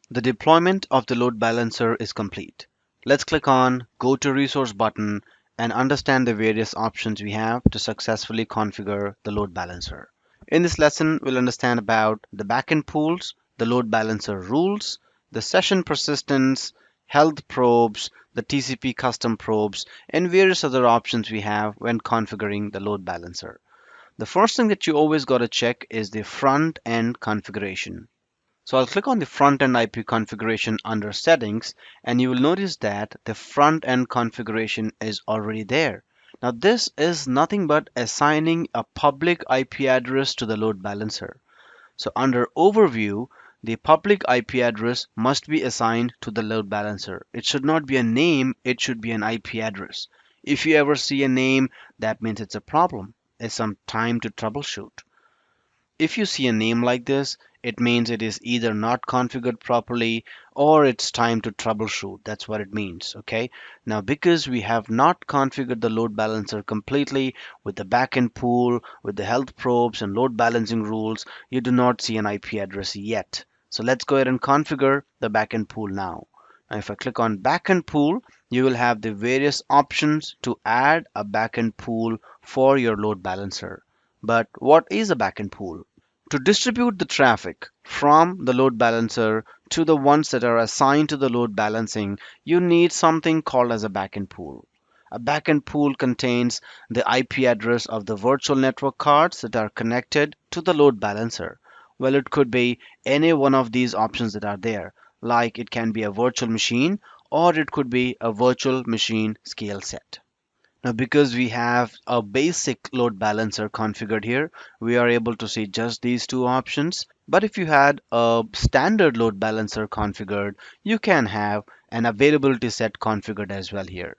The deployment of the load balancer is complete. Let's click on Go to Resource button and understand the various options we have to successfully configure the load balancer. In this lesson, we'll understand about the backend pools, the load balancer rules, the session persistence, health probes, the TCP custom probes, and various other options we have when configuring the load balancer. The first thing that you always got to check is the front end configuration. So I'll click on the front end IP configuration under settings, and you will notice that the front end configuration is already there. Now this is nothing but assigning a public IP address to the load balancer. So under overview, the public IP address must be assigned to the load balancer. It should not be a name, it should be an IP address. If you ever see a name, that means it's a problem. It's some time to troubleshoot. If you see a name like this, it means it is either not configured properly or it's time to troubleshoot. That's what it means. Okay. Now, because we have not configured the load balancer completely with the backend pool, with the health probes and load balancing rules, you do not see an IP address yet. So let's go ahead and configure the backend pool now. Now, if I click on backend pool, you will have the various options to add a backend pool for your load balancer. But what is a backend pool? To distribute the traffic from the load balancer to the ones that are assigned to the load balancing, you need something called as a backend pool. A backend pool contains the IP address of the virtual network cards that are connected to the load balancer. Well, it could be any one of these options that are there, like it can be a virtual machine or it could be a virtual machine scale set. Now, because we have a basic load balancer configured here, we are able to see just these two options. But if you had a standard load balancer configured, you can have an availability set configured as well here.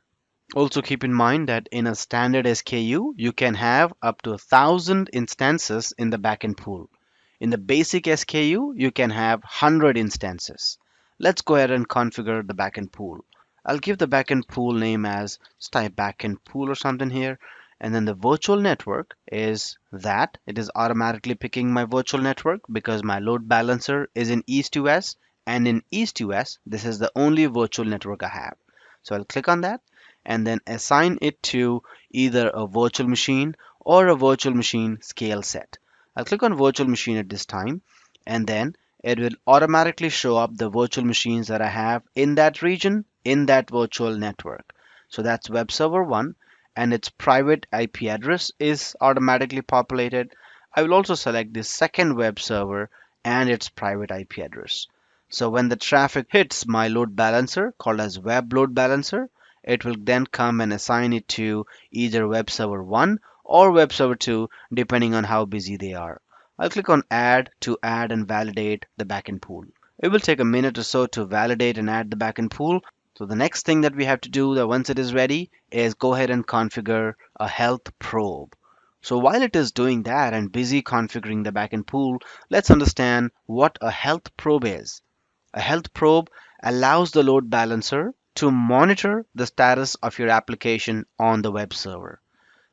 Also keep in mind that in a standard SKU, you can have up to 1,000 instances in the backend pool. In the basic SKU, you can have 100 instances. Let's go ahead and configure the backend pool. I'll give the backend pool name as type backend pool or something here. And then the virtual network is that it is automatically picking my virtual network because my load balancer is in East US. And in East US, this is the only virtual network I have. So I'll click on that and then assign it to either a virtual machine or a virtual machine scale set. I'll click on virtual machine at this time, and then it will automatically show up the virtual machines that I have in that region in that virtual network. So that's web server 1 and its private IP address is automatically populated. I will also select the second web server and its private IP address. So when the traffic hits my load balancer called as web load balancer, it will then come and assign it to either web server 1 or web server 2 depending on how busy they are. I'll click on add to add and validate the backend pool. It will take a minute or so to validate and add the backend pool. So the next thing that we have to do that once it is ready is go ahead and configure a health probe. So while it is doing that and busy configuring the backend pool, let's understand what a health probe is. A health probe allows the load balancer to monitor the status of your application on the web server.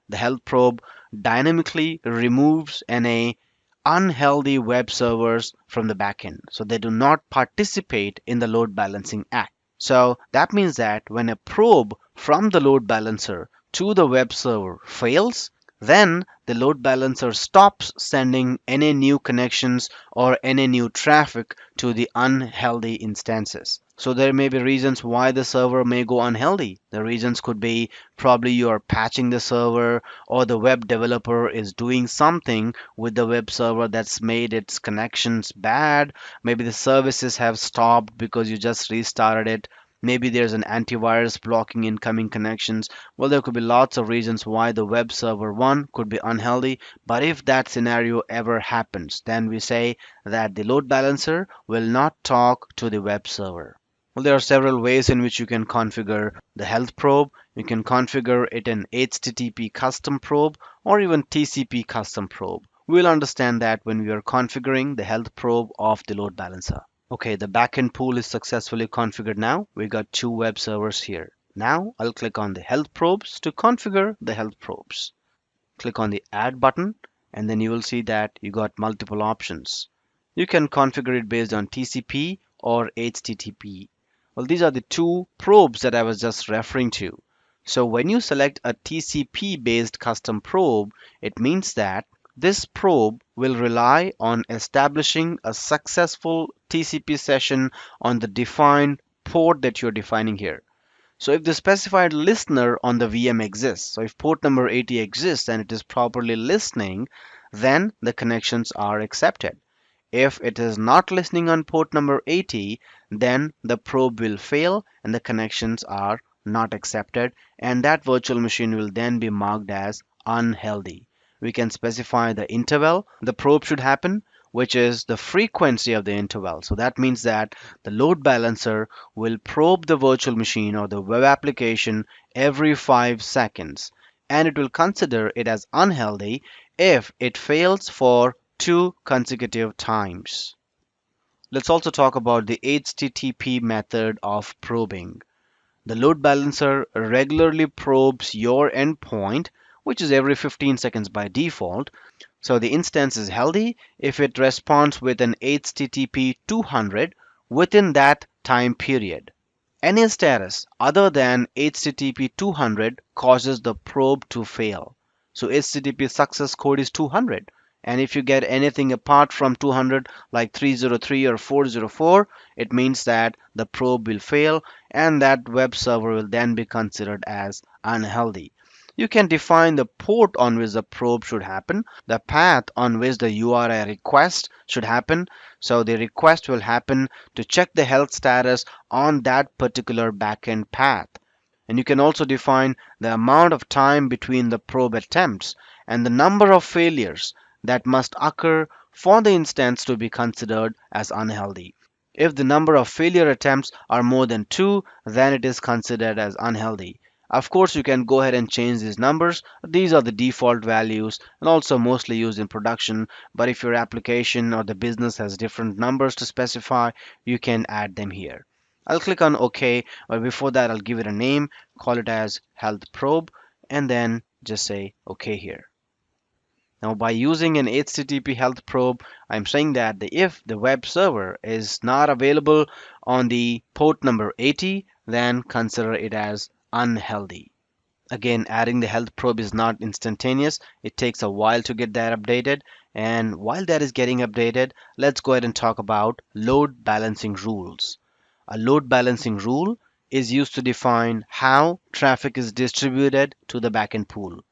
The health probe dynamically removes any unhealthy web servers from the backend, so they do not participate in the load balancing act. So that means that when a probe from the load balancer to the web server fails, then the load balancer stops sending any new connections or any new traffic to the unhealthy instances. So there may be reasons why the server may go unhealthy. The reasons could be probably you are patching the server or the web developer is doing something with the web server that's made its connections bad. Maybe the services have stopped because you just restarted it. Maybe there's an antivirus blocking incoming connections. Well, there could be lots of reasons why the web server 1 could be unhealthy. But if that scenario ever happens, then we say that the load balancer will not talk to the web server. Well, there are several ways in which you can configure the health probe. You can configure it in HTTP custom probe or even TCP custom probe. We'll understand that when we are configuring the health probe of the load balancer. Okay, the backend pool is successfully configured now. We got two web servers here. Now I'll click on the health probes to configure the health probes. Click on the add button and then you will see that you got multiple options. You can configure it based on TCP or HTTP? Well, these are the two probes that I was just referring to. So when you select a TCP based custom probe, it means that this probe will rely on establishing a successful TCP session on the defined port that you're defining here. So if the specified listener on the VM exists, so if port number 80 exists and it is properly listening, then the connections are accepted. If it is not listening on port number 80, then the probe will fail and the connections are not accepted, and that virtual machine will then be marked as unhealthy. We can specify the interval the probe should happen, which is the frequency of the interval. So that means that the load balancer will probe the virtual machine or the web application every 5 seconds, and it will consider it as unhealthy if it fails for 2 consecutive times. Let's also talk about the HTTP method of probing. The load balancer regularly probes your endpoint, which is every 15 seconds by default. So the instance is healthy if it responds with an HTTP 200 within that time period. Any status other than HTTP 200 causes the probe to fail. So HTTP success code is 200. And if you get anything apart from 200, like 303 or 404, it means that the probe will fail and that web server will then be considered as unhealthy. You can define the port on which the probe should happen, the path on which the URI request should happen. So the request will happen to check the health status on that particular backend path. And you can also define the amount of time between the probe attempts and the number of failures that must occur for the instance to be considered as unhealthy. If the number of failure attempts are more than 2, then it is considered as unhealthy. Of course, you can go ahead and change these numbers. These are the default values and also mostly used in production. But if your application or the business has different numbers to specify, you can add them here. I'll click on OK, but before that, I'll give it a name, call it as health probe, and then just say OK here. Now, by using an HTTP health probe, I'm saying that if the web server is not available on the port number 80, then consider it as unhealthy. Again, adding the health probe is not instantaneous. It takes a while to get that updated. And while that is getting updated, let's go ahead and talk about load balancing rules. A load balancing rule is used to define how traffic is distributed to the backend pool.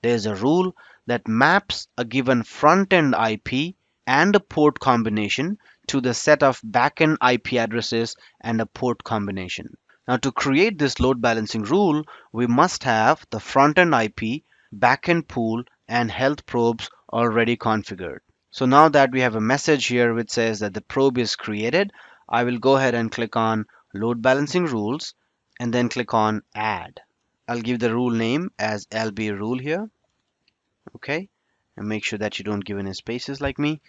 There's a rule that maps a given front-end IP and a port combination to the set of backend IP addresses and a port combination. Now, to create this load balancing rule, we must have the front-end IP, backend pool, and health probes already configured. So now that we have a message here which says that the probe is created, I will go ahead and click on load balancing rules and then click on add. I'll give the rule name as LB rule here. Okay, and make sure that you don't give any spaces like me.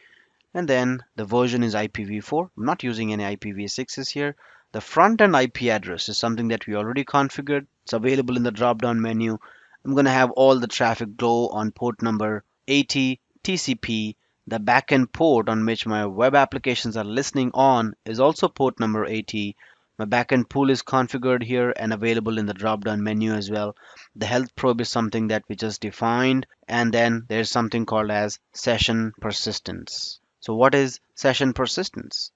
And then the version is IPv4. I'm not using any IPv6s here. The front-end IP address is something that we already configured. It's available in the drop-down menu. I'm going to have all the traffic go on port number 80 TCP. The backend port on which my web applications are listening on is also port number 80. My backend pool is configured here and available in the drop-down menu as well. The health probe is something that we just defined, and then there's something called as session persistence. So what is session persistence?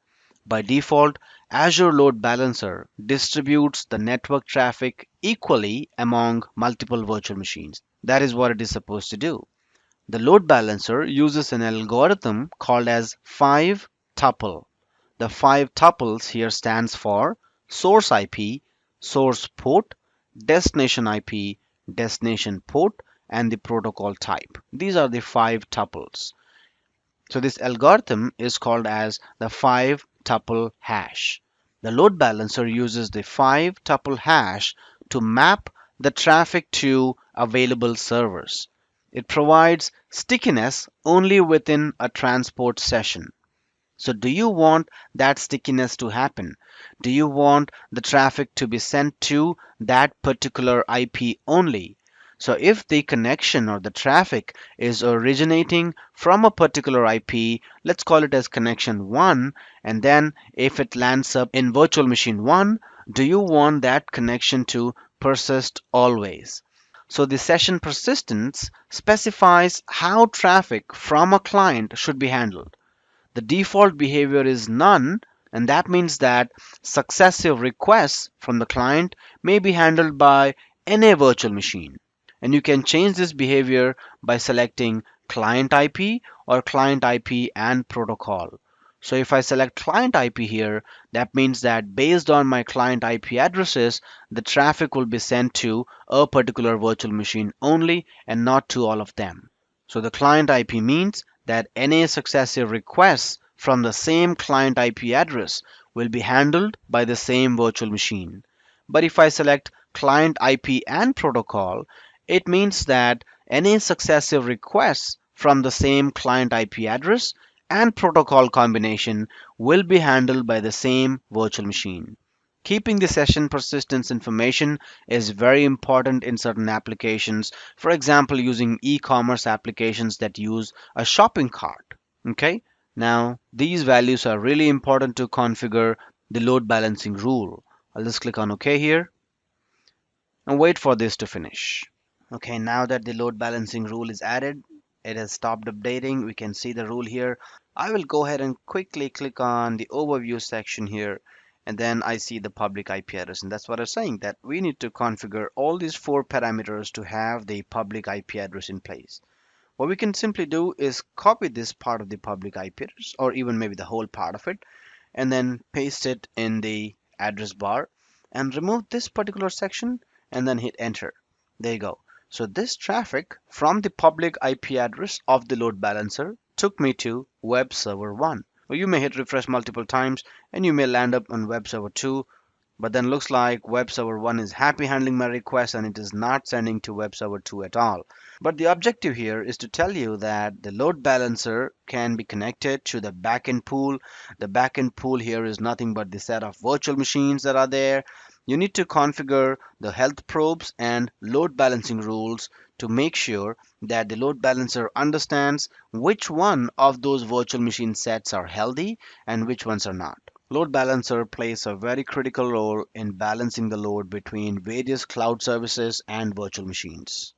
By default, Azure Load Balancer distributes the network traffic equally among multiple virtual machines. That is what it is supposed to do. The load balancer uses an algorithm called as 5-tuple. The 5 tuples here stands for source IP, source port, destination IP, destination port, and the protocol type. These are the 5 tuples. So this algorithm is called as the 5-tuple hash. The load balancer uses the 5-tuple hash to map the traffic to available servers. It provides stickiness only within a transport session. So do you want that stickiness to happen? Do you want the traffic to be sent to that particular IP only? So if the connection or the traffic is originating from a particular IP, let's call it as connection 1, and then if it lands up in virtual machine 1, do you want that connection to persist always? So the session persistence specifies how traffic from a client should be handled. The default behavior is none, and that means that successive requests from the client may be handled by any virtual machine. And you can change this behavior by selecting client IP or client IP and protocol. So if I select client IP here, that means that based on my client IP addresses, the traffic will be sent to a particular virtual machine only and not to all of them. So the client IP means that any successive requests from the same client IP address will be handled by the same virtual machine. But if I select client IP and protocol, it means that any successive requests from the same client IP address and protocol combination will be handled by the same virtual machine. Keeping the session persistence information is very important in certain applications. For example, using e-commerce applications that use a shopping cart. Okay? Now, these values are really important to configure the load balancing rule. I'll just click on OK here and wait for this to finish. Okay, now that the load balancing rule is added, it has stopped updating. We can see the rule here. I will go ahead and quickly click on the overview section here, and then I see the public IP address. And that's what I'm saying, that we need to configure all these four parameters to have the public IP address in place. What we can simply do is copy this part of the public IP address, or even maybe the whole part of it, and then paste it in the address bar and remove this particular section and then hit enter. There you go. So this traffic from the public IP address of the load balancer took me to web server 1. Well, you may hit refresh multiple times and you may land up on web server 2, but then looks like web server 1 is happy handling my request and it is not sending to web server 2 at all. But the objective here is to tell you that the load balancer can be connected to the backend pool. The backend pool here is nothing but the set of virtual machines that are there. You need to configure the health probes and load balancing rules to make sure that the load balancer understands which one of those virtual machine sets are healthy and which ones are not. Load balancer plays a very critical role in balancing the load between various cloud services and virtual machines.